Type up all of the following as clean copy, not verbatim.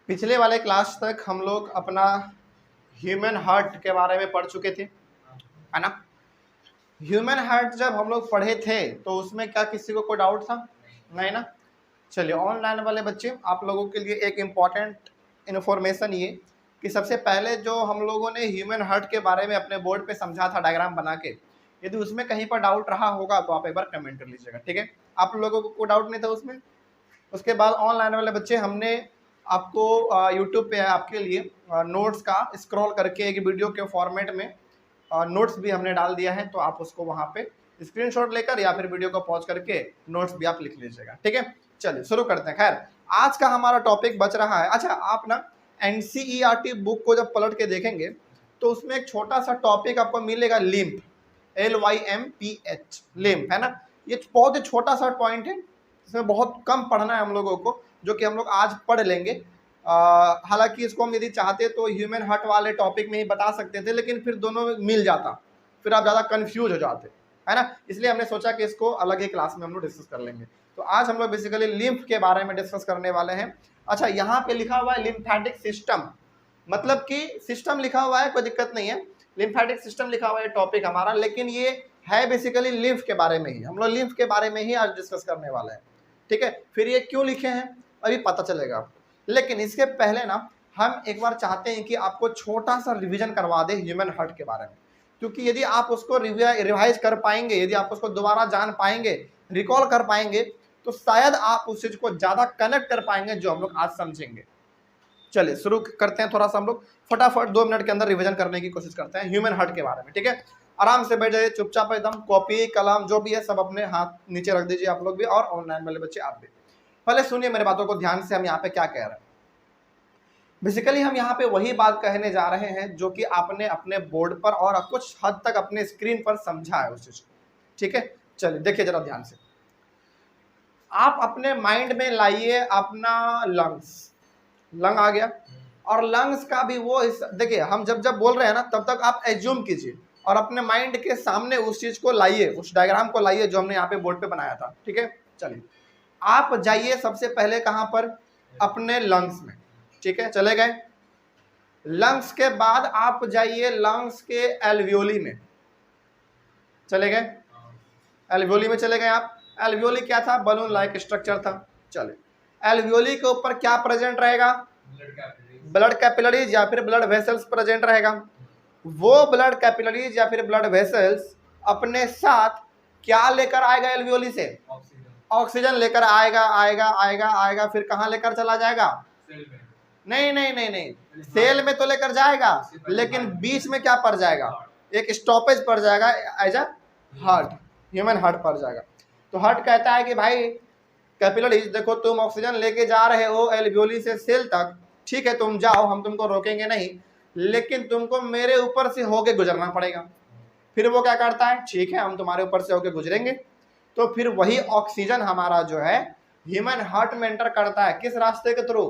पिछले वाले क्लास तक हम लोग अपना ह्यूमन हार्ट के बारे में पढ़ चुके थे, है ना। ह्यूमन हार्ट जब हम लोग पढ़े थे तो उसमें क्या किसी को कोई डाउट था? नहीं ना। चलिए, ऑनलाइन वाले बच्चे आप लोगों के लिए एक इम्पॉर्टेंट इन्फॉर्मेशन ये कि सबसे पहले जो हम लोगों ने ह्यूमन हार्ट के बारे में अपने बोर्ड पे समझा था डायग्राम बना के, यदि उसमें कहीं पर डाउट रहा होगा तो आप एक बार कमेंट कर लीजिएगा, ठीक है। आप लोगों को कोई डाउट नहीं था उसमें? उसके बाद ऑनलाइन वाले बच्चे हमने आपको यूट्यूब पे आपके लिए नोट्स का स्क्रॉल करके एक वीडियो के फॉर्मेट में नोट्स भी हमने डाल दिया है, तो आप उसको वहाँ पे स्क्रीनशॉट लेकर या फिर वीडियो को पॉज करके नोट्स भी आप लिख लीजिएगा, ठीक है। चलिए शुरू करते हैं। खैर, आज का हमारा टॉपिक बच रहा है। अच्छा, आप ना एनसीईआरटी बुक को जब पलट के देखेंगे तो उसमें एक छोटा सा टॉपिक आपको मिलेगा, लिम्फ, LYMPH, लिम्फ, है ना। ये बहुत ही छोटा सा पॉइंट है, इसमें बहुत कम पढ़ना है हम लोगों को, जो कि हम लोग आज पढ़ लेंगे। हालांकि इसको हम यदि चाहते तो ह्यूमन हार्ट वाले टॉपिक में ही बता सकते थे, लेकिन फिर दोनों में मिल जाता, फिर आप ज़्यादा कंफ्यूज हो जाते, है ना। इसलिए हमने सोचा कि इसको अलग ही क्लास में हम लोग डिस्कस कर लेंगे। तो आज हम लोग बेसिकली लिम्फ के बारे में डिस्कस करने वाले हैं। अच्छा, यहाँ पे लिखा हुआ है लिम्फेटिक सिस्टम, मतलब कि सिस्टम लिखा हुआ है, कोई दिक्कत नहीं है, लिम्फेटिक सिस्टम लिखा हुआ है टॉपिक हमारा, लेकिन ये है बेसिकली लिम्फ के बारे में ही। हम लोग लिम्फ के बारे में ही आज डिस्कस करने वाले हैं, ठीक है। फिर ये क्यों लिखे हैं अभी पता चलेगा आपको, लेकिन इसके पहले ना हम एक बार चाहते हैं कि आपको छोटा सा रिवीजन करवा दें ह्यूमन हार्ट के बारे में, क्योंकि यदि आप उसको रिवाइज कर पाएंगे, यदि आप उसको दोबारा जान पाएंगे, रिकॉल कर पाएंगे, तो शायद आप उस चीज को ज्यादा कनेक्ट कर पाएंगे जो हम लोग आज समझेंगे। चलिए शुरू करते हैं। थोड़ा सा हम लोग फटाफट 2 मिनट के अंदर रिवीजन करने की कोशिश करते हैं ह्यूमन हार्ट के बारे में, ठीक है। आराम से बैठ जाइए, चुपचाप एकदम, कॉपी कलम जो भी है सब अपने हाथ नीचे रख दीजिए, आप लोग भी और ऑनलाइन वाले बच्चे आप भी। पहले सुनिए मेरे बातों को ध्यान से, हम यहाँ पे क्या कह रहे हैं। बेसिकली हम यहाँ पे वही बात कहने जा रहे हैं जो कि आपने अपने बोर्ड पर और कुछ हद तक अपने स्क्रीन पर समझा है उस चीज को, ठीक है। चलिए देखिए जरा ध्यान से, आप अपने माइंड में लाइए अपना लंग्स, लंग आ गया, और लंग्स का भी वो देखिए, हम जब जब बोल रहे हैं ना तब तक आप एज्यूम कीजिए और अपने माइंड के सामने उस चीज को लाइए, उस डायग्राम को लाइए जो हमने यहाँ पे बोर्ड पे बनाया था, ठीक है। चलिए आप जाइए सबसे पहले कहाँ पर, अपने लंग्स में, ठीक है, चले गए। लंग्स के बाद आप जाइए लंग्स के एल्वियोली में, चले गए, एल्वियोली में चले गए आप। एल्वियोली क्या था? बलून लाइक स्ट्रक्चर था। चले, एल्वियोली के ऊपर क्या प्रेजेंट रहेगा? ब्लड कैपिलरीज या फिर ब्लड वेसल्स प्रेजेंट रहेगा। वो ब्लड कैपिलरीज या फिर ब्लड वेसल्स अपने साथ क्या लेकर आएगा एल्वियोली से? ऑक्सीजन लेकर आएगा, आएगा आएगा आएगा, फिर कहाँ लेकर चला जाएगा? नहीं नहीं नहीं नहीं, सेल में तो लेकर जाएगा, लेकिन बीच में क्या पड़ जाएगा? एक स्टॉपेज पड़ जाएगा, as a heart, human heart पड़ जाएगा। तो हार्ट कहता है कि भाई कैपिलरीज देखो, तुम ऑक्सीजन लेके जा रहे हो एल्वियोली से सेल तक, ठीक है तुम जाओ, हम तुमको रोकेंगे नहीं, लेकिन तुमको मेरे ऊपर से होके गुजरना पड़ेगा। फिर वो क्या करता है? ठीक है हम तुम्हारे ऊपर से होके गुजरेंगे। तो फिर वही ऑक्सीजन हमारा जो है ह्यूमन हार्ट में एंटर करता है, किस रास्ते के थ्रू?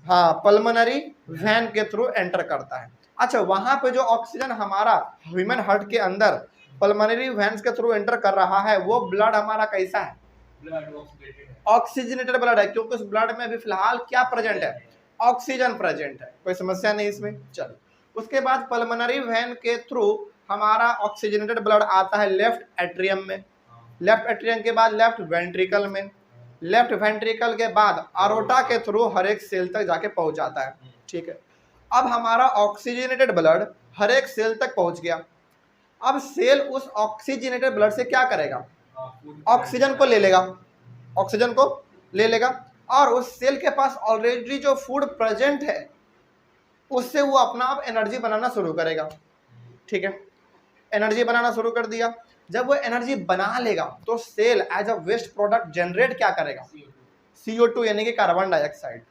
हाँ, पल्मोनरी वेन के थ्रू एंटर करता है। अच्छा, वहां पे जो ऑक्सीजन हमारा ह्यूमन हार्ट के अंदर पल्मोनरी वेन्स के थ्रू एंटर कर रहा है, वो ब्लड हमारा कैसा है? ऑक्सीजनेटेड ब्लड है, क्योंकि उस ब्लड में अभी फिलहाल क्या प्रेजेंट है? ऑक्सीजन प्रेजेंट है, कोई समस्या नहीं इसमें। चलो, उसके बाद पल्मोनरी वेन के थ्रू हमारा ऑक्सीजनेटेड ब्लड आता है लेफ्ट एट्रियम में, लेफ्ट एट्रियम के बाद लेफ्ट वेंट्रिकल में, लेफ्ट वेंट्रिकल के बाद अरोटा के थ्रू हर एक सेल तक जाके पहुंच जाता है, ठीक है। अब हमारा ऑक्सीजनेटेड ब्लड हर एक सेल तक पहुंच गया। अब सेल उस ऑक्सीजनेटेड ब्लड से क्या करेगा? ऑक्सीजन को ले लेगा, ऑक्सीजन को ले लेगा, और उस सेल के पास ऑलरेडी जो फूड प्रेजेंट है उससे वो अपना आप एनर्जी बनाना शुरू करेगा, ठीक है। एनर्जी बनाना शुरू कर दिया। जब वो एनर्जी बना लेगा तो cell as a waste product generate क्या करेगा? CO2 यानी कि कार्बन डाइऑक्साइड।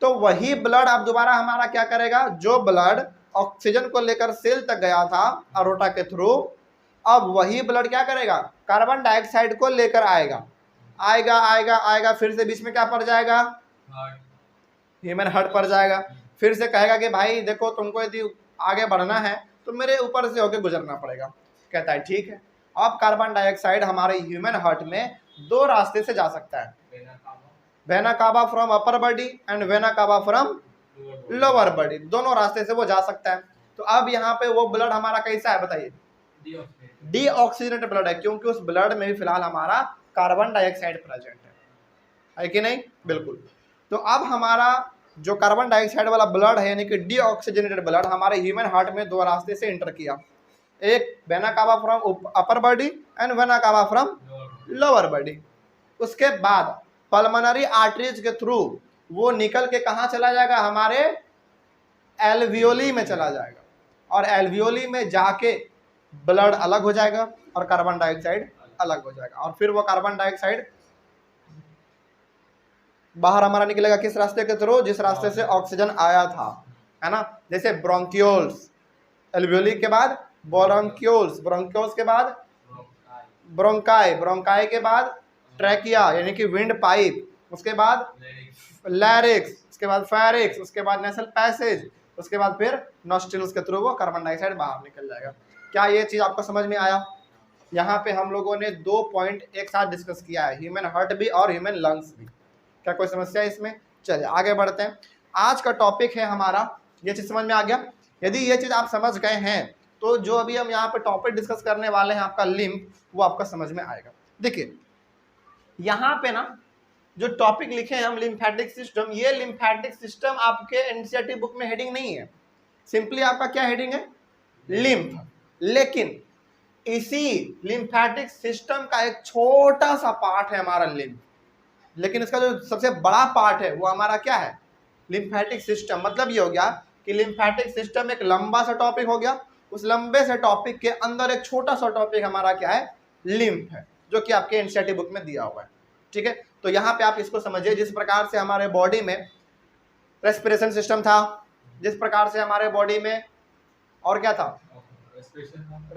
तो वही ब्लड अब दोबारा हमारा क्या करेगा? जो ब्लड ऑक्सीजन को लेकर सेल तक गया था अरोटा के थ्रू, अब वही ब्लड क्या करेगा? कार्बन डाइऑक्साइड को लेकर आएगा, आएगा आएगा आएगा, फिर से बीच में क्या पड़ जाएगा? ह्यूमन हार्ट पड़ जाएगा। फिर से कहेगा कि भाई देखो, तुमको यदि आगे बढ़ना है तो मेरे ऊपर से होके गुजरना पड़ेगा। कहता है ठीक है। अब कार्बन डाइऑक्साइड हमारे ह्यूमन हार्ट में 2 रास्ते से जा सकता है। Vena cava from upper body and vena cava from lower body, दोनों रास्ते से वो जा सकता है। तो अब यहाँ पे वो ब्लड हमारा कैसा है बताइए, डीऑक्सीजनेटेड ब्लड है, क्योंकि उस ब्लड में भी फिलहाल हमारा कार्बन डाइऑक्साइड प्रेजेंट है कि नहीं, बिल्कुल। तो अब हमारा जो कार्बन डाइऑक्साइड वाला ब्लड है यानी कि डीऑक्सीजनेटेड ब्लड हमारे ह्यूमन हार्ट में दो रास्ते से एंटर किया, एक vena cava from upper body and vena cava from lower body. उसके बाद पल्मोनरी आर्टरीज के थ्रू वो निकल के कहाँ चला जाएगा, हमारे एल्वियोली में चला जाएगा, और एल्वियोली में जाके ब्लड अलग हो जाएगा और कार्बन डाइऑक्साइड अलग हो जाएगा, और फिर वो कार्बन डाइऑक्साइड बाहर हमारा निकलेगा किस रास्ते के थ्रू, जिस रास्ते से ऑक्सीजन आया था, है ना। जैसे ब्रोंकियोल्स, एल्वियोली के बाद ब्रोंकियोल्स, ब्रोंकियोल्स के बाद ब्रोंकाई, ब्रोंकाई के बाद ट्रैकिया यानी कि विंड पाइप, उसके बाद लैरिक्स, उसके बाद फेरिक्स, उसके बाद नेसल पैसेज, उसके बाद फिर नॉस्ट्रिल्स के थ्रू वो कार्बन डाइऑक्साइड बाहर निकल जाएगा। क्या ये चीज़ आपको समझ में आया? यहाँ पे हम लोगों ने 2 पॉइंट एक साथ डिस्कस किया है, ह्यूमन हार्ट भी और ह्यूमन लंग्स भी। क्या कोई समस्या है इसमें? चलिए आगे बढ़ते हैं। आज का टॉपिक है हमारा, ये चीज़ समझ में आ गया? यदि ये चीज़ आप समझ गए हैं तो जो अभी हम यहाँ पे टॉपिक डिस्कस करने वाले हैं आपका लिम्फ, वो आपका समझ में आएगा। देखिए यहाँ पे ना जो टॉपिक लिखे हैं हम लिम्फेटिक सिस्टम, ये लिम्फेटिक सिस्टम आपके एनसीईआरटी बुक में हेडिंग नहीं है, सिंपली आपका क्या हेडिंग है, लिम्फ। लेकिन इसी लिम्फेटिक सिस्टम का एक छोटा सा पार्ट है हमारा लिम्फ, लेकिन इसका जो सबसे बड़ा पार्ट है वो हमारा क्या है, लिम्फेटिक सिस्टम। मतलब ये हो गया कि लिम्फेटिक सिस्टम एक लंबा सा टॉपिक हो गया, उस लंबे से टॉपिक के अंदर एक छोटा सा टॉपिक हमारा क्या है, लिम्फ है, जो कि आपके एनसीईआरटी बुक में दिया हुआ है। ठीक है, तो यहाँ पे आप इसको समझिए, जिस प्रकार से हमारे बॉडी में रेस्पिरेशन सिस्टम था, जिस प्रकार से हमारे बॉडी में और क्या था,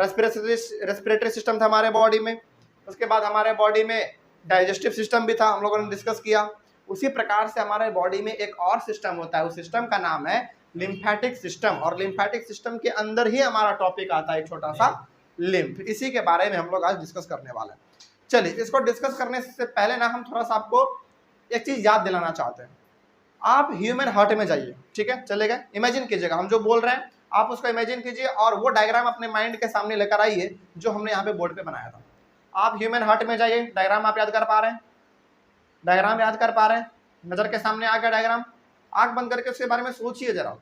रेस्पिरेटरी सिस्टम था हमारे बॉडी में, उसके बाद हमारे बॉडी में डाइजेस्टिव सिस्टम भी था, हम लोगों ने डिस्कस किया। उसी प्रकार से हमारे बॉडी में एक और सिस्टम होता है, उस सिस्टम का नाम है लिम्फेटिक सिस्टम, और लिम्फेटिक सिस्टम के अंदर ही हमारा टॉपिक आता है एक छोटा सा लिम्फ। इसी के बारे में हम लोग आज डिस्कस करने वाले हैं। चलिए इसको डिस्कस करने से पहले ना हम थोड़ा सा आपको एक चीज याद दिलाना चाहते हैं। आप ह्यूमन हार्ट में जाइए, ठीक है, चलेगा, इमेजिन कीजिएगा हम जो बोल रहे हैं आप उसको इमेजिन कीजिए, और वो डायग्राम अपने माइंड के सामने लेकर आइए जो हमने यहाँ पे बोर्ड पे बनाया था। आप ह्यूमन हार्ट में जाइए, डायग्राम आप याद कर पा रहे हैं, डायग्राम याद कर पा रहे हैं, नजर के सामने आ गया डायग्राम, आंख बंद करके उसके बारे में सोचिए जरा,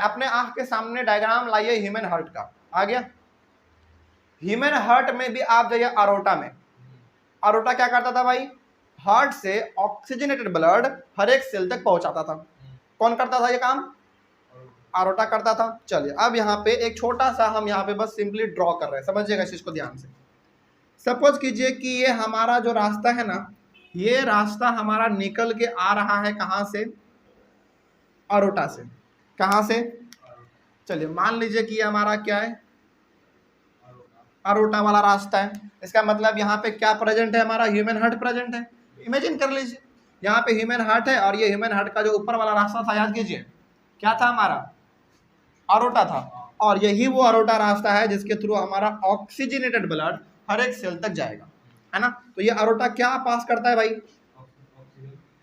अपने आंख के सामने डायग्राम लाइए ह्यूमन हार्ट का, आ गया। ह्यूमन हार्ट में भी आप जाइए अरोटा में, अरोटा क्या करता था भाई, हार्ट से ऑक्सीजनेटेड ब्लड हर एक सेल तक पहुंचाता था। कौन करता था ये काम, अरोटा करता था। चलिए अब यहाँ पे एक छोटा सा हम यहाँ पे बस सिंपली ड्रॉ कर रहे हैं, समझिएगा इस चीज को ध्यान से। सपोज कीजिए कि ये हमारा जो रास्ता है ना, ये रास्ता हमारा निकल के आ रहा है कहाँ से, अरोटा से। कहाँ से, चलिए मान लीजिए कि ये हमारा क्या है, अरोटा वाला रास्ता है। इसका मतलब यहाँ पे क्या प्रेजेंट है, हमारा ह्यूमन हार्ट प्रेजेंट है। इमेजिन कर लीजिए यहाँ पे ह्यूमन हार्ट है, और ये ह्यूमन हार्ट का जो ऊपर वाला रास्ता था याद कीजिए क्या था, हमारा अरोटा था, और यही वो अरोटा रास्ता है जिसके थ्रू हमारा ऑक्सीजनेटेड ब्लड हर एक सेल तक जाएगा, है ना। तो ये अरोटा क्या पास करता है भाई,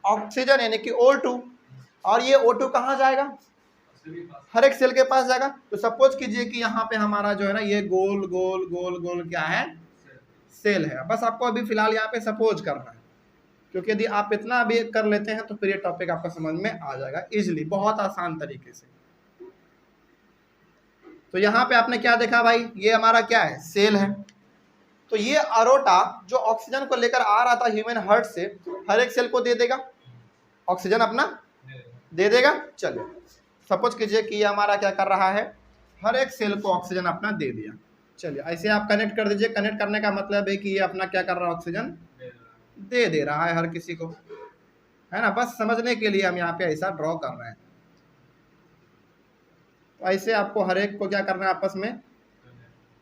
ऑक्सीजन यानी कि O2, और ये O2 कहाँ जाएगा, हर एक सेल के पास जाएगा। तो सपोज कीजिए कि यहाँ पे हमारा जो है ना ये गोल गोल गोल गोल क्या है, सेल है। बस आपको अभी फिलहाल यहाँ पे सपोज करना है, क्योंकि यदि आप इतना अभी कर लेते हैं तो फिर ये टॉपिक आपका समझ में आ जाएगा इजिली, बहुत आसान तरीके से। तो यहाँ पे आपने क्या देखा भाई, ये हमारा क्या है, सेल है। तो ये अरोटा जो ऑक्सीजन को लेकर आ रहा था ह्यूमन हार्ट से, हर एक सेल को दे देगा ऑक्सीजन, अपना दे देगा। चलिए सपोज कीजिए कि ये हमारा क्या कर रहा है, हर एक सेल को ऑक्सीजन अपना दे दिया। चलिए ऐसे आप कनेक्ट कर दीजिए। कनेक्ट करने का मतलब है कि ये अपना क्या कर रहा है, ऑक्सीजन दे रहा है हर किसी को, है ना। बस समझने के लिए हम यहाँ पे ऐसा ड्रॉ कर रहे हैं। तो ऐसे आपको हर एक को क्या करना है, आपस में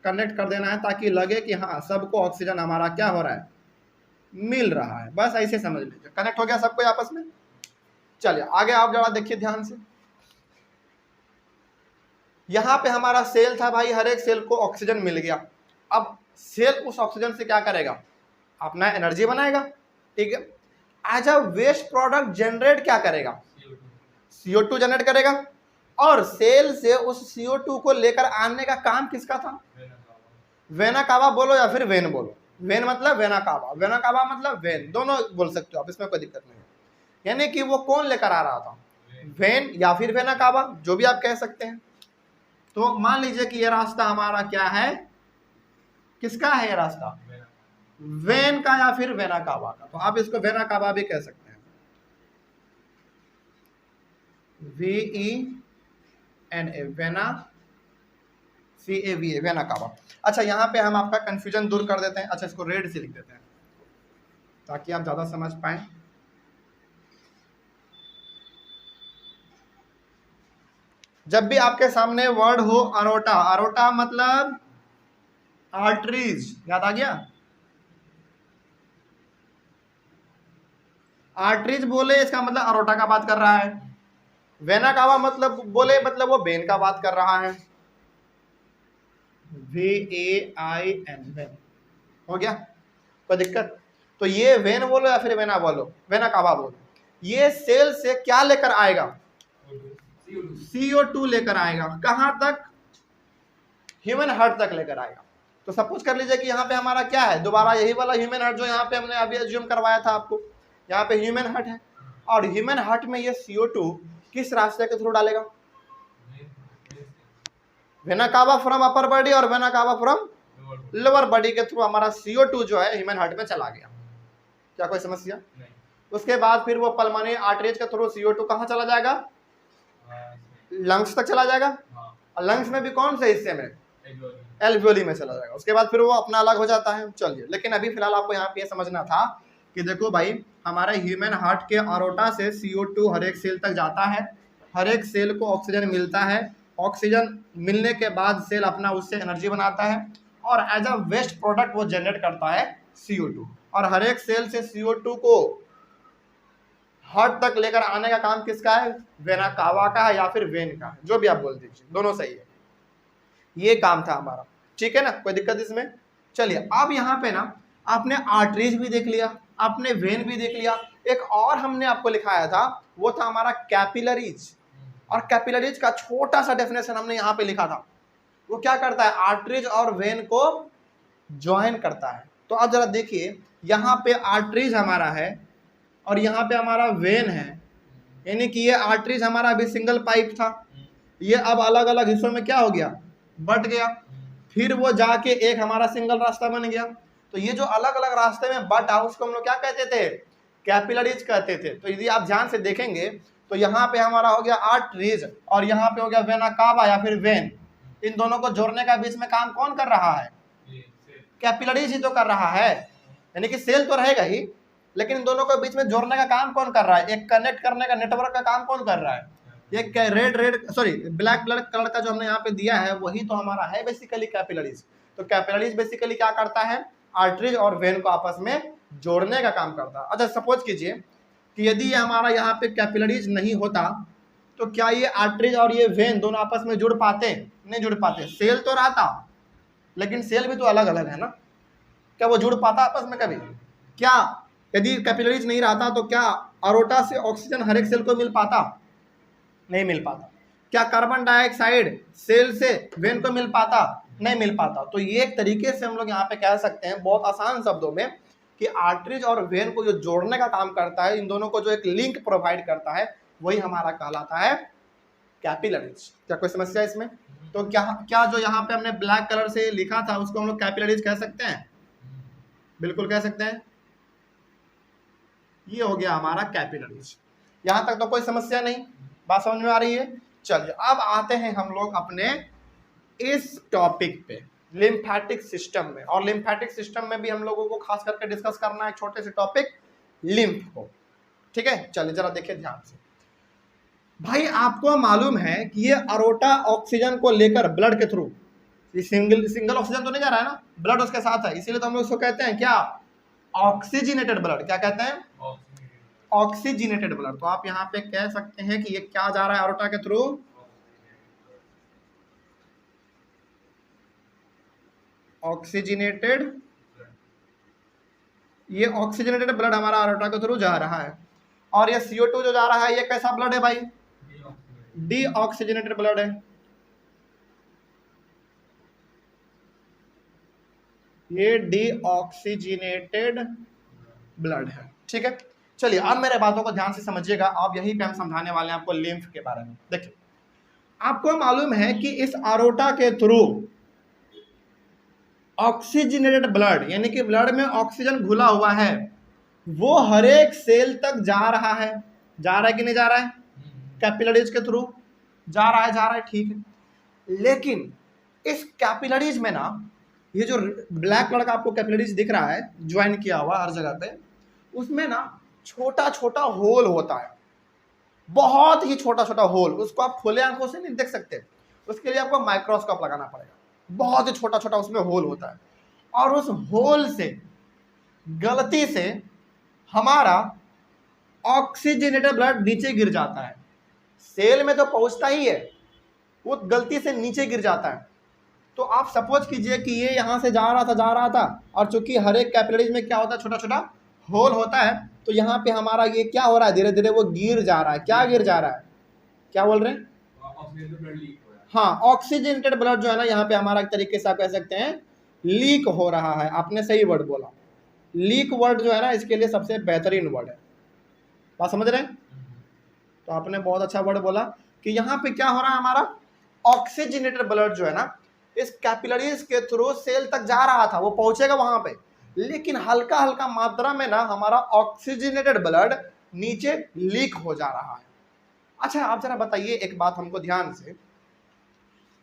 कनेक्ट कर देना है, ताकि लगे कि हाँ सबको ऑक्सीजन हमारा क्या हो रहा है, मिल रहा है। बस ऐसे समझ लीजिए, कनेक्ट हो गया सबको आपस में। चलिए आगे आप जरा देखिए ध्यान से। यहाँ पे हमारा सेल था भाई, हर एक सेल को ऑक्सीजन मिल गया। अब सेल उस ऑक्सीजन से क्या करेगा, अपना एनर्जी बनाएगा, ठीक है। As a waste product generate क्या करेगा, CO2 जनरेट करेगा, और सेल से उस CO2 को लेकर आने का काम किसका था, वेना कावा बोलो या फिर वेन बोलो, वेन मतलब वेना कावा मतलब वेन, दोनों बोल सकते हो आप, इसमें कोई दिक्कत नहीं है। यानी कि वो कौन लेकर आ रहा था, वेन या फिर वेना कावा, जो भी आप कह सकते हैं। तो मान लीजिए कि ये रास्ता हमारा क्या है, किसका है ये रास्ता, वेन का या फिर वेना कावा का, तो आप इसको वेना कावा भी कह सकते हैं, VENA, vena, CAVA, vena cava. अच्छा यहाँ पे हम आपका कंफ्यूजन दूर कर देते हैं, अच्छा इसको रेड से लिख देते हैं ताकि आप ज्यादा समझ पाए। जब भी आपके सामने वर्ड हो अरोटा, अरोटा मतलब आर्टरीज, याद आ गया, आर्टरीज बोले इसका मतलब अरोटा का बात कर रहा है, वेना कावा मतलब बोले मतलब वो वेन का बात कर रहा है, VAIN, वेन, हो गया, कोई दिक्कत। तो ये वेन बोलो या फिर वेना बोलो, वेना कावा बोलो, ये सेल से क्या लेकर आएगा, CO2 लेकर आएगा, कहां तक, ह्यूमन हार्ट तक लेकर आएगा। तो सपोज कर लीजिए कि यहाँ पे हमारा क्या है, दोबारा यही वाला ह्यूमन हार्ट जो यहाँ पे हमने अभी एज्यूम करवाया था आपको, यहाँ पे ह्यूमन हार्ट है, और ह्यूमन हार्ट में ये CO2 किस रास्ते के थ्रू डालेगा, vena cava from upper body और vena cava from lower body के थ्रू हमारा CO2 जो है ह्यूमन हार्ट में चला गया। क्या कोई समस्या नहीं। उसके बाद फिर वो पल्मोनरी आर्टरीज के थ्रू CO2 कहाँ चला जाएगा, लंग्स तक चला जाएगा, और लंग्स में भी कौन से हिस्से में, एल्वियोली में चला जाएगा। उसके बाद फिर वो अपना अलग हो जाता है। चलिए, लेकिन अभी फिलहाल आपको यहाँ पे समझना था कि देखो भाई, हमारे ह्यूमन हार्ट के अरोटा से CO2 हर एक सेल तक जाता है, हर एक सेल को ऑक्सीजन मिलता है, ऑक्सीजन मिलने के बाद सेल अपना उससे एनर्जी बनाता है, और एज अ वेस्ट प्रोडक्ट वो जनरेट करता है CO2, और हर एक सेल से CO2 को हार्ट तक लेकर आने का काम किसका है, वेना कावा का है या फिर वेन का है, जो भी आप बोल दीजिए, दोनों सही है। ये काम था हमारा, ठीक है ना, कोई दिक्कत इसमें। चलिए, अब यहाँ पे ना आपने आर्टरीज भी देख लिया, आपने वेन भी देख लिया, एक और हमने आपको लिखाया था, वो था हमारा कैपिलरीज, और कैपिलरीज का छोटा सा डेफिनेशन हमने यहाँ पे लिखा था। वो क्या करता है, आर्टरीज और वेन को ज्वाइन करता है। तो आप जरा देखिए, यहाँ पे आर्टरीज हमारा है और यहाँ पे हमारा वेन है, यानी कि ये आर्टरीज हमारा अभी सिंगल पाइप था, ये अब अलग अलग हिस्सों में क्या हो गया, बट गया, फिर वो जाके एक हमारा सिंगल रास्ता बन गया। तो ये जो अलग अलग रास्ते में बटा उसको हम लोग क्या कहते थे, कैपिलरीज कहते थे। तो यदि आप ध्यान से देखेंगे तो यहाँ पे हमारा हो गया आर्टरीज और यहाँ पे हो गया वेना कावा या फिर वेन। इन दोनों को जोड़ने का बीच में काम कौन कर रहा है, कैपिलरीज ही तो कर रहा है, यानी कि सेल तो रहेगा ही, लेकिन इन दोनों को बीच में जोड़ने का काम कौन कर रहा है, एक कनेक्ट करने का नेटवर्क का काम कौन कर रहा है, ये ब्लैक कलर का जो हमने यहाँ पे दिया है वही तो हमारा है बेसिकली कैपिलरीज। तो कैपिलरीज बेसिकली क्या करता है, आर्टरीज और वेन को आपस में जोड़ने का काम करता है। अच्छा, सपोज कीजिए कि यदि ये हमारा यहाँ पे कैपिलरीज नहीं होता तो क्या ये आर्टरीज और ये वेन दोनों आपस में जुड़ पाते, नहीं जुड़ पाते। सेल तो रहता, लेकिन सेल भी तो अलग अलग है ना, क्या वो जुड़ पाता आपस में कभी, क्या यदि कैपिलरीज नहीं रहता तो क्या अरोटा से ऑक्सीजन हर एक सेल को मिल पाता, नहीं मिल पाता। क्या कार्बन डाइऑक्साइड सेल से वेन को मिल पाता, नहीं मिल पाता। तो ये एक तरीके से हम लोग यहाँ पे कह सकते हैं बहुत आसान शब्दों में कि आर्टरीज और वेन को जो जोड़ने का काम करता है, इन दोनों को जो एक लिंक प्रोवाइड करता है, वही हमारा कहलाता है कैपिलरीज। क्या कोई समस्या इसमें? तो क्या जो यहाँ पे हमने ब्लैक कलर से लिखा था उसको हम लोग कैपिलरीज कह सकते हैं, बिल्कुल कह सकते हैं। ये हो गया हमारा कैपिलरीज। यहां तक तो कोई समस्या नहीं, बात समझ में आ रही है। चलिए, अब आते हैं हम लोग अपने इस टॉपिक पे, लिम्फेटिक सिस्टम में। और लिम्फेटिक सिस्टम में भी हम लोगों को खास करके डिस्कस करना है छोटे से टॉपिक लिम्फ को, ठीक है। चलिए जरा देखिए ध्यान से। भाई आपको मालूम है कि ये अरोटा ऑक्सीजन को लेकर ब्लड के थ्रू, ये सिंगल ऑक्सीजन तो नहीं जा रहा है ना, ब्लड उसके साथ है, इसीलिए तो हम लोग उसको कहते हैं क्या, ऑक्सीजनेटेड ब्लड। क्या कहते हैं, ऑक्सीजनेटेड ब्लड। तो आप यहाँ पे कह सकते हैं कि ये क्या जा रहा है अरोटा के थ्रू, ऑक्सीजनेटेड ये ऑक्सीजनेटेड ब्लड हमारा आरोटा के थ्रू जा रहा है, और ये CO2 जो जा रहा है ये कैसा ब्लड है भाई? डीऑक्सीजनेटेड ब्लड है। ये डीऑक्सीजनेटेड ब्लड है, ठीक है। चलिए अब मेरे बातों को ध्यान से समझिएगा, अब यही पे हम समझाने वाले हैं आपको लिम्फ के बारे में। देखिए, आपको मालूम है कि इस आरोटा के थ्रू ऑक्सीजनेटेड ब्लड, यानी कि ब्लड में ऑक्सीजन घुला हुआ है, वो हर एक सेल तक जा रहा है। जा रहा है कि नहीं जा रहा है? कैपिलरीज के थ्रू जा रहा है, ठीक है। लेकिन इस कैपिलरीज में ना, ये जो ब्लैक कलर का आपको कैपिलरीज दिख रहा है ज्वाइन किया हुआ हर जगह पे, उसमें ना छोटा छोटा होल होता है, बहुत ही छोटा छोटा होल। उसको आप खुले आंखों से नहीं देख सकते, उसके लिए आपको माइक्रोस्कोप लगाना पड़ेगा। बहुत ही छोटा छोटा उसमें होल होता है, और उस होल से गलती से हमारा ऑक्सीजनेटेड ब्लड नीचे गिर जाता है। सेल में तो पहुंचता ही है, वो गलती से नीचे गिर जाता है। तो आप सपोज कीजिए कि ये यहाँ से जा रहा था, और चूंकि हर एक कैपिलरीज में क्या होता है, छोटा छोटा होल होता है, तो यहाँ पे हमारा ये क्या हो रहा है, धीरे धीरे वो गिर जा रहा है। क्या गिर जा रहा है? क्या बोल रहे हैं? हाँ, ऑक्सीजनेटेड ब्लड जो है ना, यहाँ पे हमारा एक तरीके से आप कह सकते हैं लीक हो रहा है। आपने सही वर्ड बोला, लीक वर्ड जो है ना, इसके लिए सबसे बेहतरीन वर्ड है। बात समझ रहे हैं? तो आपने बहुत अच्छा वर्ड बोला कि यहाँ पे क्या हो रहा है, हमारा ऑक्सीजनेटेड ब्लड जो है ना, इस कैपिलरीज के थ्रू सेल तक जा रहा था, वो पहुंचेगा वहां पे, लेकिन हल्का हल्का मात्रा में ना हमारा ऑक्सीजनेटेड ब्लड नीचे लीक हो जा रहा है। अच्छा, आप जरा बताइए एक बात हमको ध्यान से,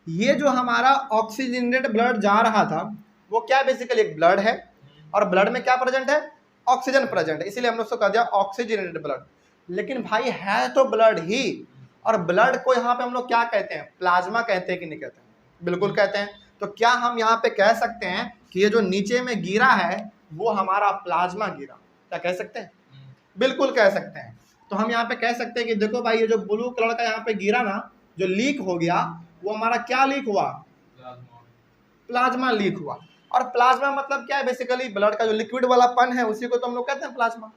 ये जो हमारा ऑक्सीजनेटेड ब्लड जा रहा था, वो क्या बेसिकली एक ब्लड है, और ब्लड में क्या प्रेजेंट है? ऑक्सीजन प्रेजेंट है, इसीलिए हम लोग उसको कह दिया ऑक्सीजनेटेड ब्लड। लेकिन भाई है तो ब्लड ही, और ब्लड को यहाँ पे हम लोग क्या कहते हैं? प्लाज्मा कहते हैं कि नहीं कहते हैं? बिल्कुल कहते हैं। तो क्या हम यहाँ पे कह सकते हैं कि ये जो नीचे में गिरा है वो हमारा प्लाज्मा गिरा? क्या कह सकते हैं? बिल्कुल कह सकते हैं। तो हम यहाँ पे कह सकते हैं कि देखो भाई, ये जो ब्लू कलर का यहाँ पे गिरा ना, जो लीक हो गया, वो हमारा क्या लीक हुआ? प्लाज्मा लीक हुआ। और प्लाज्मा मतलब क्या है? बेसिकली ब्लड का जो लिक्विड वाला पन है, उसी को तो हम लोग कहते हैं प्लाज्मा।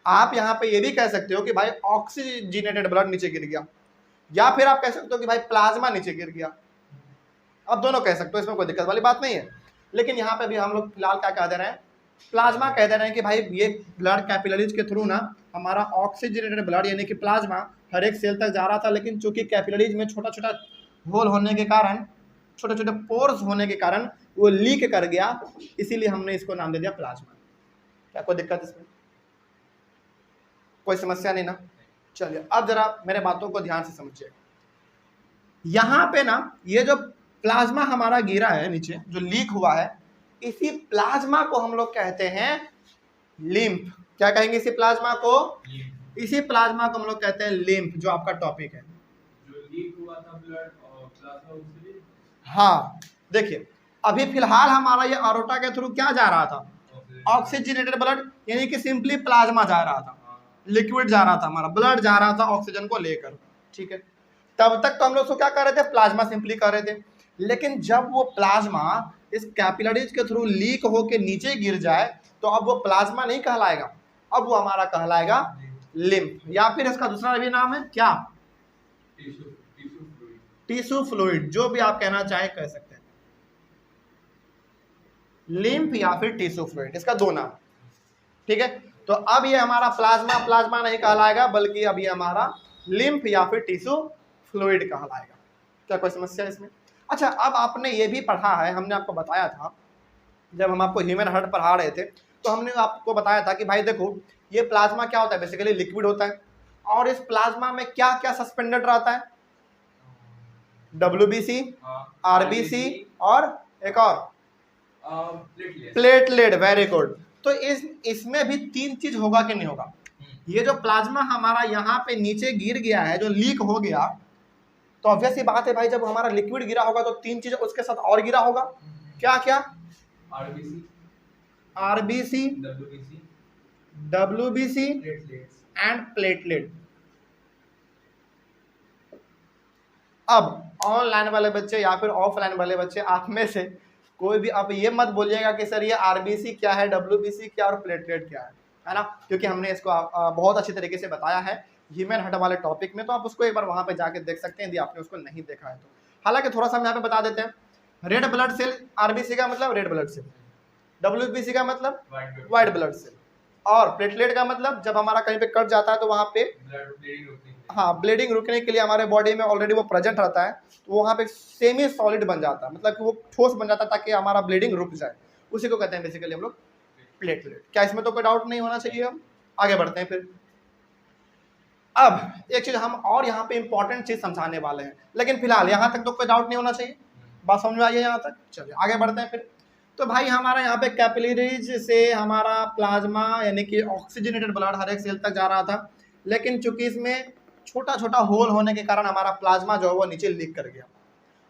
आप यहाँ पे ये भी कह सकते हो कि भाई ऑक्सीजनेटेड ब्लड नीचे गिर गया, या फिर आप कह सकते हो कि भाई प्लाज्मा नीचे गिर गया। अब दोनों कह सकते हो, इसमें कोई दिक्कत वाली बात नहीं है। लेकिन यहाँ पे भी हम लोग फिलहाल क्या कह दे रहे हैं? प्लाज्मा कह दे रहे हैं कि भाई ये ब्लड कैपिलरीज के थ्रू ना हमारा ऑक्सीजनेटेड ब्लड यानी कि प्लाज्मा हर एक सेल तक जा रहा था, लेकिन चूंकि कैपिलरीज में छोटा छोटा होल होने के कारण, छोटे छोटे पोर्स होने के कारण वो लीक कर गया, इसीलिए हमने इसको नाम दे दिया प्लाज्मा। क्या कोई दिक्कत इसमें? कोई समस्या नहीं ना? चलिए अब जरा मेरे बातों को ध्यान से समझिए। यहाँ पे ना ये जो प्लाज्मा हमारा गिरा है नीचे, जो लीक हुआ है, इसी प्लाज्मा को हम लोग कहते हैं लिम्फ। क्या कहेंगे इसी प्लाज्मा को? इसी प्लाज्मा को हम लोग कहते हैं लिम्फ, जो आपका टॉपिक है। जो लीक हुआ था ब्लड और प्लाज्मा, उससे हाँ, देखिए अभी फिलहाल हमारा ये आरोटा के थ्रू क्या जा रहा था? ऑक्सीजनेटेड ब्लड, यानी कि सिंपली प्लाज्मा जा रहा था, लिक्विड जा रहा था, हमारा ब्लड जा रहा था ऑक्सीजन को लेकर, ठीक है। तब तक तो हम लोग क्या कर रहे थे? प्लाज्मा सिंपली कर रहे थे। लेकिन जब वो प्लाज्मा इस कैपिलरीज के थ्रू लीक होके नीचे गिर जाए, तो अब वो प्लाज्मा नहीं कहलाएगा, अब वो हमारा कहलाएगा लिम्फ, या फिर इसका दूसरा भी नाम है क्या? टिश्यू फ्लूइड, जो भी आप कहना चाहे कह सकते हैं, लिम्फ या फिर टिश्यू फ्लूइड, इसका दो नाम, ठीक है। तो अब ये हमारा प्लाज्मा नहीं कहलाएगा, बल्कि अब ये हमारा लिम्फ या फिर टिश्यू फ्लूइड कहलाएगा। क्या कोई समस्या इसमें? अच्छा, अब आपने ये भी पढ़ा है, हमने आपको बताया था जब हम आपको ह्यूमन हार्ट पढ़ा रहे थे, तो हमने आपको बताया था कि भाई देखो, ये प्लाज्मा क्या होता है? बेसिकली लिक्विड होता है, और इस प्लाज्मा में क्या क्या सस्पेंडेड रहता है? WBC, RBC और एक और प्लेटलेट। Very good. तो इसमें भी तीन चीज होगा कि नहीं होगा? ये जो प्लाज्मा हमारा यहाँ पे नीचे गिर गया है, जो लीक हो गया, तो ऑब्वियस ही बात है भाई, जब हमारा लिक्विड गिरा होगा तो तीन चीज उसके साथ और गिरा होगा। क्या क्या? RBC, WBC and platelet. अब ऑनलाइन वाले बच्चे या फिर ऑफलाइन वाले बच्चे, आप में से कोई भी आप ये मत बोलिएगा कि सर ये आरबीसी क्या है, डब्ल्यूबीसी क्या और प्लेटलेट क्या है ना, क्योंकि हमने इसको बहुत अच्छी तरीके से बताया है ह्यूमन हार्ट वाले टॉपिक में, तो आप उसको एक बार वहां पे जाके देख सकते हैं यदि आपने उसको नहीं देखा है तो। हालांकि थोड़ा सा हम यहाँ पे बता देते हैं, रेड ब्लड सेल, आरबीसी का मतलब रेड ब्लड सेल, डब्ल्यूबीसी का मतलब व्हाइट ब्लड सेल, और प्लेटलेट का मतलब जब हमारा कहीं पे कट जाता है तो वहाँ पे हाँ ब्लीडिंग रुकने के लिए हमारे बॉडी में ऑलरेडी वो प्रेजेंट रहता है, तो वहाँ पे सेमी सॉलिड बन जाता है, मतलब कि वो ठोस बन जाता है ताकि हमारा ब्लीडिंग रुक जाए, उसी को कहते हैं बेसिकली हम लोग प्लेटलेट। क्या इसमें तो कोई डाउट नहीं होना चाहिए। हम आगे बढ़ते हैं फिर। अब एक चीज हम और यहाँ पे इंपॉर्टेंट चीज समझाने वाले हैं, लेकिन फिलहाल यहाँ तक तो कोई डाउट नहीं होना चाहिए, बात समझ में आई है यहाँ तक। चलिए आगे बढ़ते हैं फिर। तो भाई हमारा यहाँ पे कैपिलरीज से हमारा प्लाज्मा यानी कि ऑक्सीजनेटेड ब्लड हर एक सेल तक जा रहा था, लेकिन चूंकि इसमें छोटा छोटा होल होने के कारण हमारा प्लाज्मा जो है वो नीचे लीक कर गया,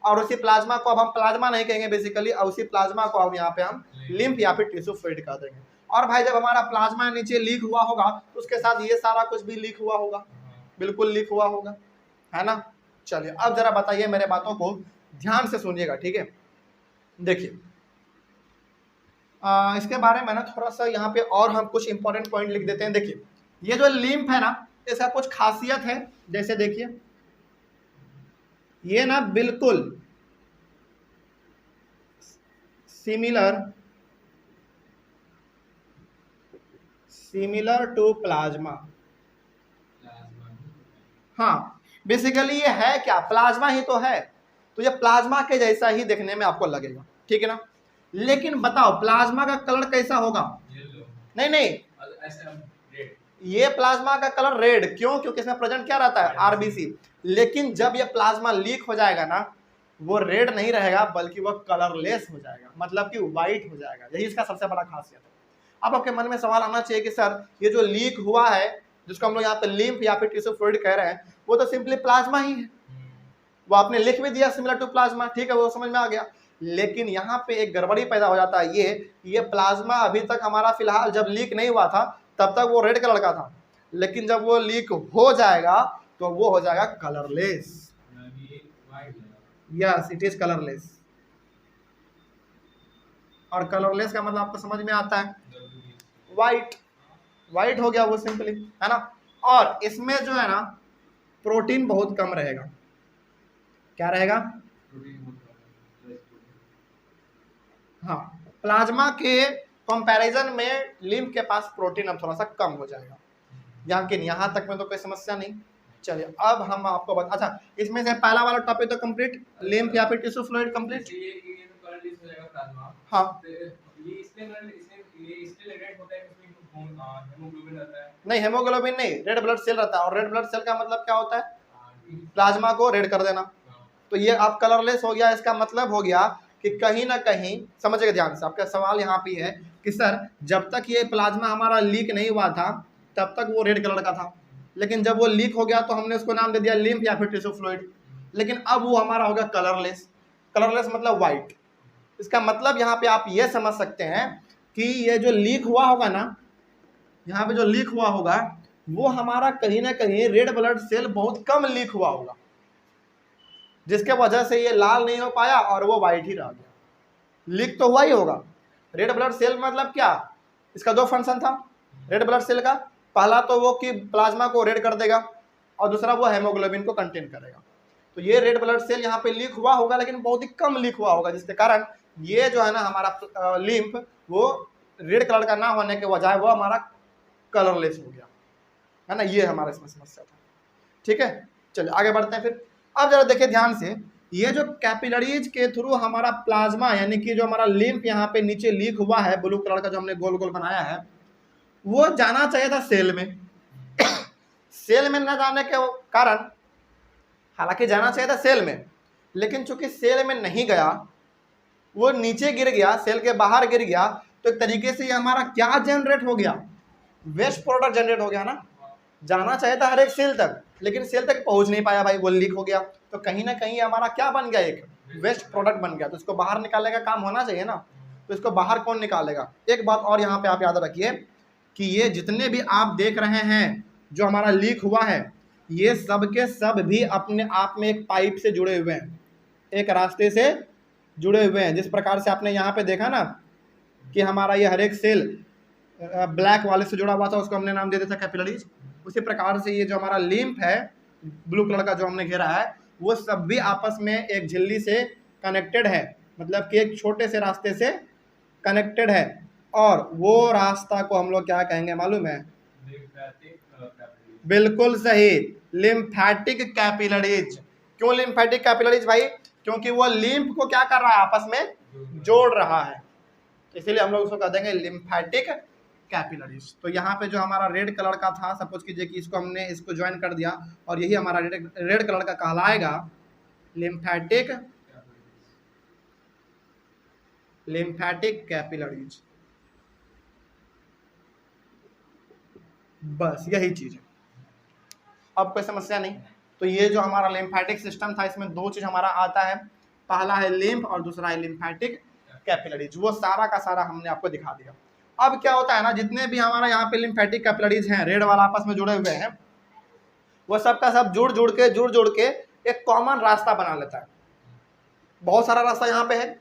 और उसी प्लाज्मा को अब हम प्लाज्मा नहीं कहेंगे बेसिकली, और उसी प्लाज्मा को अब यहाँ पे हम लिम्फ या फिर टिश्यू फ्लूइड कह देंगे। और भाई जब हमारा प्लाज्मा नीचे लीक हुआ होगा तो उसके साथ ये सारा कुछ भी लीक हुआ होगा, बिल्कुल लीक हुआ होगा, है ना। चलिए अब जरा बताइए, मेरे बातों को ध्यान से सुनिएगा, ठीक है। देखिए इसके बारे में ना थोड़ा सा यहाँ पे और हम कुछ इंपॉर्टेंट पॉइंट लिख देते हैं। देखिए ये जो लिम्फ है ना, इसका कुछ खासियत है, जैसे देखिए ये ना बिल्कुल सिमिलर टू प्लाज्मा। हाँ बेसिकली ये है क्या, प्लाज्मा ही तो है, तो ये प्लाज्मा के जैसा ही देखने में आपको लगेगा, ठीक है ना। लेकिन बताओ प्लाज्मा का कलर कैसा होगा? नहीं ये प्लाज्मा का कलर रेड, क्यों? क्योंकि इसमें प्रेजेंट क्या रहता है, आरबीसी। लेकिन जब ये प्लाज्मा लीक हो जाएगा ना, वो रेड नहीं रहेगा बल्कि वो कलरलेस हो जाएगा, मतलब कि व्हाइट हो जाएगा। यही इसका सबसे बड़ा खासियत है। अब आपके मन में सवाल आना चाहिए कि सर ये जो लीक हुआ है, जिसको हम लोग यहाँ पे लिम्फ या फिर टिश्यू फ्लूइड कह रहे हैं, वो तो सिंपली प्लाज्मा ही है। वो आपने लिख भी दिया सिमिलर टू प्लाज्मा, ठीक है, वो समझ में आ गया। लेकिन यहाँ पे एक गड़बड़ी पैदा हो जाता है, ये प्लाज्मा अभी तक हमारा फिलहाल जब लीक नहीं हुआ था तब तक वो रेड कलर का था, लेकिन जब वो लीक हो जाएगा तो वो हो जाएगा colourless. Yes it is colourless. और कलरलेस का मतलब आपको समझ में आता है, व्हाइट हो गया वो सिंपली, है ना। और इसमें जो है ना प्रोटीन बहुत कम रहेगा। क्या रहेगा? हाँ प्लाज्मा के कंपैरिजन में लिम्फ के पास प्रोटीन अब थोड़ा सा कम हो जाएगा। यहाँ तक में तो कोई समस्या नहीं। चलिए अब हम आपको अच्छा इसमें से पहला वाला टॉपिक तो कंप्लीट, लिम्फ या फिर टिश्यू फ्लूइड कंप्लीट। हाँ नहीं हेमोग्लोबिन नहीं, रेड ब्लड सेल रहता है, और रेड ब्लड सेल का मतलब क्या होता है, प्लाज्मा को रेड कर देना। तो ये आप कलरलेस हो गया, इसका मतलब हो गया कि कहीं ना कहीं समझिएगा ध्यान से। आपका सवाल यहाँ पे है कि सर जब तक ये प्लाज्मा हमारा लीक नहीं हुआ था तब तक वो रेड कलर का था, लेकिन जब वो लीक हो गया तो हमने उसको नाम दे दिया लिम्फ या फिर टिश्यू फ्लूइड, लेकिन अब वो हमारा होगा कलरलेस। कलरलेस मतलब व्हाइट। इसका मतलब यहाँ पे आप ये समझ सकते हैं कि ये जो लीक हुआ होगा ना, यहाँ पे जो लीक हुआ होगा वो हमारा कहीं ना कहीं रेड ब्लड सेल बहुत कम लीक हुआ होगा, जिसके वजह से ये लाल नहीं हो पाया और वो व्हाइट ही रह गया। लीक तो हुआ ही होगा। रेड ब्लड सेल मतलब क्या, इसका दो फंक्शन था रेड ब्लड सेल का, पहला तो वो कि प्लाज्मा को रेड कर देगा और दूसरा वो हेमोग्लोबिन को कंटेन करेगा। तो ये रेड ब्लड सेल यहाँ पे लीक हुआ होगा, लेकिन बहुत ही कम लीक हुआ होगा, जिसके कारण ये जो है ना हमारा लिम्फ वो रेड कलर का ना होने के बजाय वो हमारा कलरलेस हो गया, है ना। ये हमारा इसमें समस्या था, ठीक है। चलिए आगे बढ़ते हैं फिर। अब जरा देखिए ध्यान से, ये जो कैपिलरीज के थ्रू हमारा प्लाज्मा यानी कि जो हमारा लिम्फ यहाँ पे नीचे लीक हुआ है, ब्लू कलर का जो हमने गोल गोल बनाया है, वो जाना चाहिए था सेल में। सेल में न जाने के कारण, हालांकि जाना चाहिए था सेल में, लेकिन चूंकि सेल में नहीं गया, वो नीचे गिर गया, सेल के बाहर गिर गया, तो एक तरीके से ये हमारा क्या जनरेट हो गया, वेस्ट प्रोडक्ट जनरेट हो गया ना। जाना चाहिए था हर एक सेल तक, लेकिन सेल तक पहुंच नहीं पाया भाई, वो लीक हो गया, तो कहीं ना कहीं हमारा क्या बन गया, एक वेस्ट प्रोडक्ट बन गया। तो इसको बाहर निकालने का काम होना चाहिए ना, तो इसको बाहर कौन निकालेगा। एक बात और यहाँ पे आप याद रखिए कि ये जितने भी आप देख रहे हैं जो हमारा लीक हुआ है, ये सब के सब भी अपने आप में एक पाइप से जुड़े हुए हैं, एक रास्ते से जुड़े हुए हैं। जिस प्रकार से आपने यहाँ पे देखा ना कि हमारा ये हर एक सेल ब्लैक वाले से जुड़ा हुआ था, उसको हमने नाम दे दिया था कैपिलरीज। उसी प्रकार से ये जो हमारा लिम्फ है ब्लू कलर का जो हमने घेरा है, वो सब भी आपस में एक झिल्ली से कनेक्टेड है, मतलब कि एक छोटे से रास्ते से कनेक्टेड है। और वो रास्ता को हम लोग क्या कहेंगे मालूम है? lymphatic capillary। बिल्कुल सही, लिम्फैटिक कैपिलरीज। क्यों लिम्फैटिक कैपिलरीज भाई? क्योंकि वो लिम्फ को क्या कर रहा है? आपस में जोड़ रहा है, इसीलिए हम लोग उसको कह देंगे लिम्फैटिक कैपिलरीज। तो यहाँ पे जो हमारा रेड कलर का था, सपोज कीजिए कि इसको हमने इसको ज्वाइन कर दिया और यही हमारा रेड कलर का कहलाएगा लिम्फैटिक कैपिलरीज। बस यही चीज है, अब कोई समस्या नहीं। तो ये जो हमारा लिम्फैटिक सिस्टम था, इसमें दो चीज हमारा आता है, पहला है लिम्फ और दूसरा है लिम्फैटिक कैपिलरीज। वो सारा का सारा हमने आपको दिखा दिया। अब क्या होता है ना, जितने भी हमारा यहाँ पे लिम्फैटिक कैपिलरीज हैं, रेड वाला आपस में जुड़े हुए हैं, वो सब का सब जुड़ जुड़ के एक कॉमन रास्ता बना लेता है। बहुत सारा रास्ता यहाँ पे है,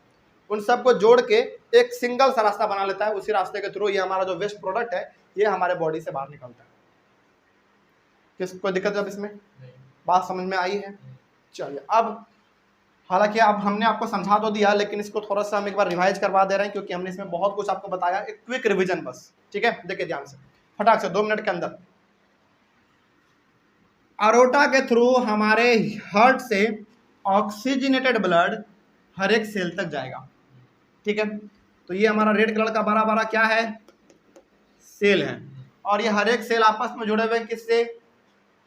उन सबको जोड़ के एक सिंगल सा रास्ता बना लेता है। उसी रास्ते के थ्रू ये हमारा जो वेस्ट प्रोडक्ट है, ये हमारे बॉडी से बाहर निकलता है। किस कोई दिक्कत अब इसमें? बात समझ में आई है? चलिए, अब हालांकि अब हमने आपको समझा तो दिया, लेकिन इसको थोड़ा सा हम एक बार रिवाइज करवा दे रहे हैं, क्योंकि हमने इसमें बहुत कुछ आपको बताया। एक क्विक रिवीजन बस, ठीक है? देखिए ध्यान से, फटाक से 2 मिनट के अंदर। अरोटा के थ्रू हमारे हार्ट से ऑक्सीजनेटेड ब्लड हर एक सेल तक जाएगा, ठीक है? तो ये हमारा रेड कलर का बड़ा बड़ा क्या है? सेल है। और ये हर एक सेल आपस में जुड़े हुए हैं किससे?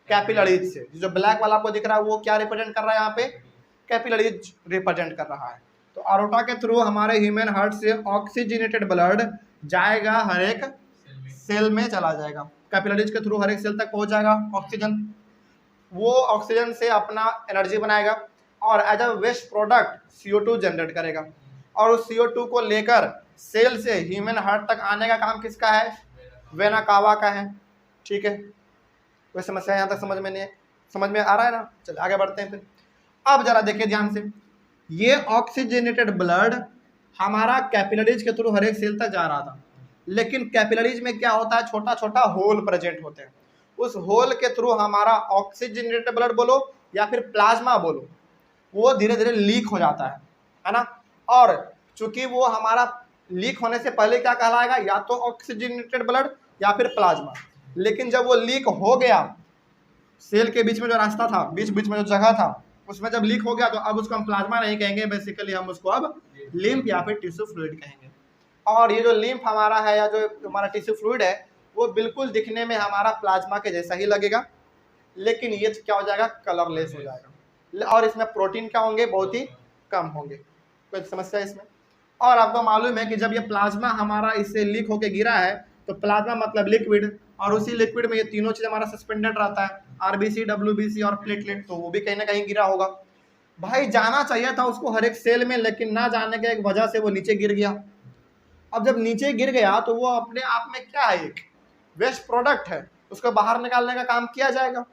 कैपिलरीज से। जो ब्लैक वाला आपको दिख रहा है वो क्या रिप्रेजेंट कर रहा है? यहाँ पे कैपिलरीज रिप्रेजेंट कर रहा है। तो अरोटा के थ्रू हमारे ह्यूमन हार्ट से ऑक्सीजनेटेड ब्लड जाएगा, हर एक सेल में चला जाएगा। कैपिलरीज के थ्रू हर एक सेल तक पहुंच जाएगा ऑक्सीजन। वो ऑक्सीजन से अपना एनर्जी बनाएगा और as a waste product CO2 generate करेगा। और उस CO2 को लेकर सेल से ह्यूमन हार्ट तक आने का काम किसका है? वेना कावा का है, ठीक है? कोई समस्या यहाँ तक समझ में नहीं है? समझ में आ रहा है ना? चलिए आगे बढ़ते हैं फिर। अब जरा देखिए ध्यान से, ये ऑक्सीजनेटेड ब्लड हमारा कैपिलरीज के थ्रू हर एक सेल तक जा रहा था, लेकिन कैपिलरीज में क्या होता है? छोटा छोटा होल प्रेजेंट होते हैं। उस होल के थ्रू हमारा ऑक्सीजनेटेड ब्लड बोलो या फिर प्लाज्मा बोलो, वो धीरे धीरे लीक हो जाता है ना? और चूंकि वो हमारा लीक होने से पहले क्या कहलाएगा? या तो ऑक्सीजनेटेड ब्लड या फिर प्लाज्मा। लेकिन जब वो लीक हो गया, सेल के बीच में जो रास्ता था, बीच बीच में जो जगह था, उसमें जब लीक हो गया, तो अब उसको हम प्लाज्मा नहीं कहेंगे, बेसिकली हम उसको अब लिम्फ या फिर टिश्यू फ्लूइड कहेंगे। और ये जो लिम्फ हमारा है या जो हमारा टिश्यू फ्लूइड है, वो बिल्कुल दिखने में हमारा प्लाज्मा के जैसा ही लगेगा, लेकिन ये क्या हो जाएगा? कलरलेस हो जाएगा। और इसमें प्रोटीन क्या होंगे? बहुत ही कम होंगे। कोई समस्या इसमें? और आपको मालूम है कि जब ये प्लाज्मा हमारा इससे लीक होके गिरा है, तो प्लाज्मा मतलब लिक्विड, और उसी लिक्विड में ये तीनों चीज हमारा सस्पेंडेड रहता है, RBC, WBC और प्लेटलेट, तो वो भी कहीं ना कहीं गिरा होगा। भाई जाना चाहिए था उसको हर एक सेल में, लेकिन ना जाने के एक वजह से वो नीचे गिर गया। अब जब नीचे गिर गया तो वो अपने आप में क्या है? एक वेस्ट प्रोडक्ट है, उसको बाहर निकालने का काम किया जाएगा।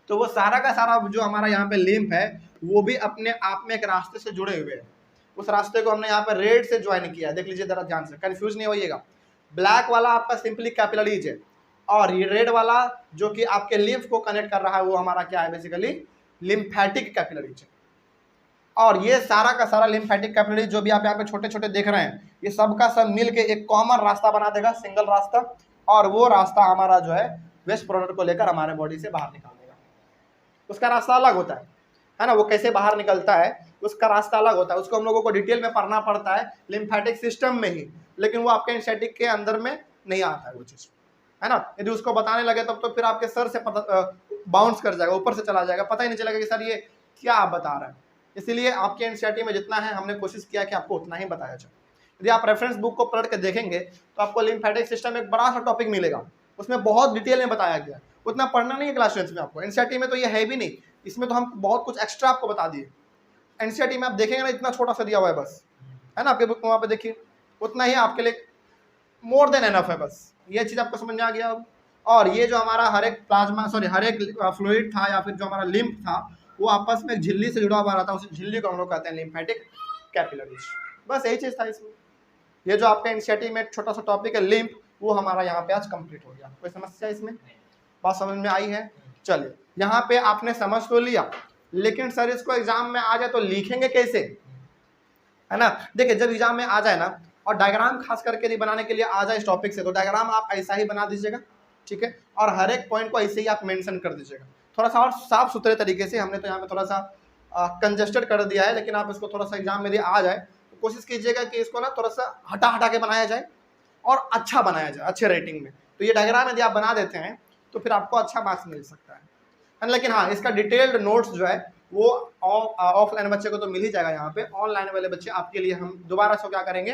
तो वो सारा का सारा जो हमारा यहाँ पे लिम्फ है, वो भी अपने आप में एक रास्ते से जुड़े हुए हैं। उस रास्ते को हमने यहाँ पे रेड से ज्वाइन किया। देख लीजिए जरा ध्यान से, कंफ्यूज नहीं होइएगा। ब्लैक वाला आपका सिंपली कैपिलरीज है, और ये रेड वाला जो कि आपके लिम्फ को कनेक्ट कर रहा है, वो हमारा क्या है? बेसिकली लिम्फैटिक कैपिलरीज है। और ये सारा का सारा लिम्फैटिक कैपिलरीज जो भी आप यहाँ पे छोटे छोटे देख रहे हैं, ये सब का सब मिल के एक कॉमन रास्ता बना देगा, सिंगल रास्ता। और वो रास्ता हमारा जो है वेस्ट प्रोडक्ट को लेकर हमारे बॉडी से बाहर निकाल देगा। उसका रास्ता अलग होता है ना? वो कैसे बाहर निकलता है उसका रास्ता अलग होता है, उसको हम लोगों को डिटेल में पढ़ना पड़ता है लिम्फैटिक सिस्टम में ही, लेकिन वो आपके एनेस्थेटिक के अंदर में नहीं आता है वो चीज़, है ना? यदि उसको बताने लगे तब तो फिर आपके सर से बाउंस कर जाएगा, ऊपर से चला जाएगा, पता ही नहीं चलेगा कि सर ये क्या आप बता रहे हैं। इसीलिए आपके एनसीईआरटी में जितना है हमने कोशिश किया कि आपको उतना ही बताया जाए। यदि आप रेफरेंस बुक को पढ़ के देखेंगे तो आपको लिम्फैटिक सिस्टम एक बड़ा सा टॉपिक मिलेगा, उसमें बहुत डिटेल में बताया गया। उतना पढ़ना नहीं है क्लास 10 में आपको, एनसीईआरटी में तो ये है भी नहीं, इसमें तो हम बहुत कुछ एक्स्ट्रा आपको बता दिए। एनसीईआरटी में आप देखेंगे ना, इतना छोटा सा दिया हुआ है बस, है ना? आपके बुक में वहाँ पे देखिए, उतना ही आपके लिए मोर देन एनफ है। बस ये चीज़ आपको समझ में आ गया अब। और ये जो हमारा हर एक प्लाज्मा हर एक फ्लूइड था या फिर जो हमारा लिम्फ था, वो आपस में एक झिल्ली से जुड़ा हुआ रहता है, उस झिल्ली को हम लोग कहते हैं लिम्फैटिक कैपिलरीज। बस यही चीज़ था इसमें। ये जो आपका इनिशिएटिव में छोटा सा टॉपिक है लिम्फ, वो हमारा यहाँ पे आज कंप्लीट हो गया। कोई समस्या इसमें? बात समझ में आई है? चलिए, यहाँ पे आपने समझ तो लिया, लेकिन सर इसको एग्जाम में आ जाए तो लिखेंगे कैसे, है ना? देखिए, जब एग्जाम में आ जाए ना, और डायग्राम खास करके यदि बनाने के लिए आ जाए इस टॉपिक से, तो डायग्राम आप ऐसा ही बना दीजिएगा, ठीक है? और हर एक पॉइंट को ऐसे ही आप मेंशन कर दीजिएगा, थोड़ा सा और साफ सुथरे तरीके से। हमने तो यहाँ पे थोड़ा सा कंजस्टेड कर दिया है, लेकिन आप इसको थोड़ा सा एग्जाम में यदि आ जाए तो कोशिश कीजिएगा कि इसको ना थोड़ा सा हटा हटा के बनाया जाए और अच्छा बनाया जाए, अच्छे रेटिंग में। तो ये डायग्राम यदि आप बना देते हैं तो फिर आपको अच्छा मार्क्स मिल सकता है। लेकिन हाँ, इसका डिटेल्ड नोट्स जो है वो ऑफलाइन बच्चे को तो मिल ही जाएगा यहाँ पे। ऑनलाइन वाले बच्चे आपके लिए हम दोबारा से क्या करेंगे,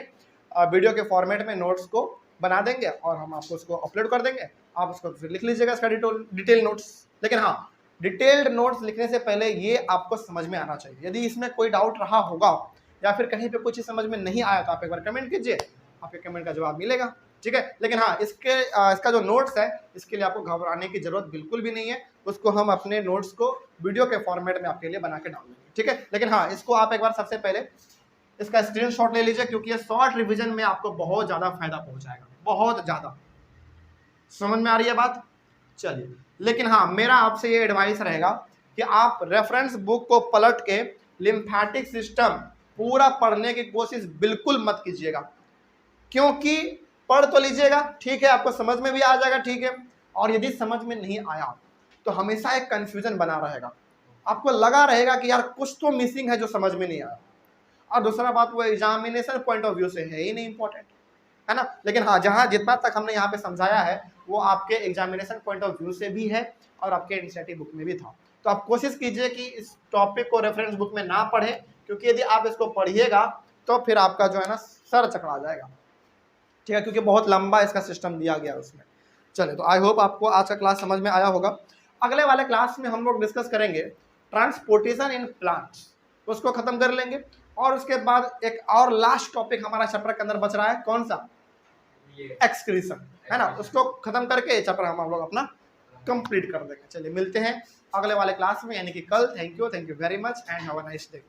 वीडियो के फॉर्मेट में नोट्स को बना देंगे और हम आपको उसको अपलोड कर देंगे। आप उसको फिर लिख लीजिएगा इसका डिटेल नोट्स। लेकिन हाँ, डिटेल्ड नोट्स लिखने से पहले ये आपको समझ में आना चाहिए। यदि इसमें कोई डाउट रहा होगा या फिर कहीं पे कुछ समझ में नहीं आया तो आप एक बार कमेंट कीजिए, आपके कमेंट का जवाब मिलेगा, ठीक है? लेकिन हाँ, इसका जो नोट्स है, इसके लिए आपको घबराने की जरूरत बिल्कुल भी नहीं है। उसको हम अपने नोट्स को वीडियो के फॉर्मेट में आपके लिए बना के डाल देंगे, ठीक है? लेकिन हाँ, इसको आप एक बार सबसे पहले इसका स्क्रीनशॉट ले लीजिए, क्योंकि ये शॉर्ट रिवीजन में आपको बहुत ज़्यादा फायदा पहुंचाएगा, बहुत ज़्यादा। समझ में आ रही है बात? चलिए, लेकिन हाँ, मेरा आपसे ये एडवाइस रहेगा कि आप रेफरेंस बुक को पलट के लिम्फेटिक सिस्टम पूरा पढ़ने की कोशिश बिल्कुल मत कीजिएगा, क्योंकि पढ़ तो लीजिएगा, ठीक है, आपको समझ में भी आ जाएगा, ठीक है, और यदि समझ में नहीं आया तो हमेशा एक कंफ्यूजन बना रहेगा, आपको लगा रहेगा कि यार कुछ तो मिसिंग है जो समझ में नहीं आया। और दूसरा बात, वो एग्जामिनेशन पॉइंट ऑफ व्यू से है ही नहीं इंपॉर्टेंट, है ना? लेकिन हाँ, जहाँ जितना तक हमने यहाँ पे समझाया है वो आपके एग्जामिनेशन पॉइंट ऑफ व्यू से भी है और आपके इनिशिएटिव बुक में भी था। तो आप कोशिश कीजिए कि इस टॉपिक को रेफरेंस बुक में ना पढ़ें, क्योंकि यदि आप इसको पढ़िएगा तो फिर आपका जो है ना सर चकरा जाएगा, ठीक है? क्योंकि बहुत लंबा इसका सिस्टम दिया गया उसमें। चलिए, तो आई होप आपको आज का क्लास समझ में आया होगा। अगले वाले क्लास में हम लोग डिस्कस करेंगे ट्रांसपोर्टेशन इन प्लांट्स, उसको खत्म कर लेंगे। और उसके बाद एक और लास्ट टॉपिक हमारा चैप्टर के अंदर बच रहा है, कौन सा? एक्सक्रीशन, है ना? उसको खत्म करके चैप्टर हम लोग अपना कंप्लीट कर देंगे। चलिए, मिलते हैं अगले वाले क्लास में, यानी कि कल। Thank you very much and have a nice day.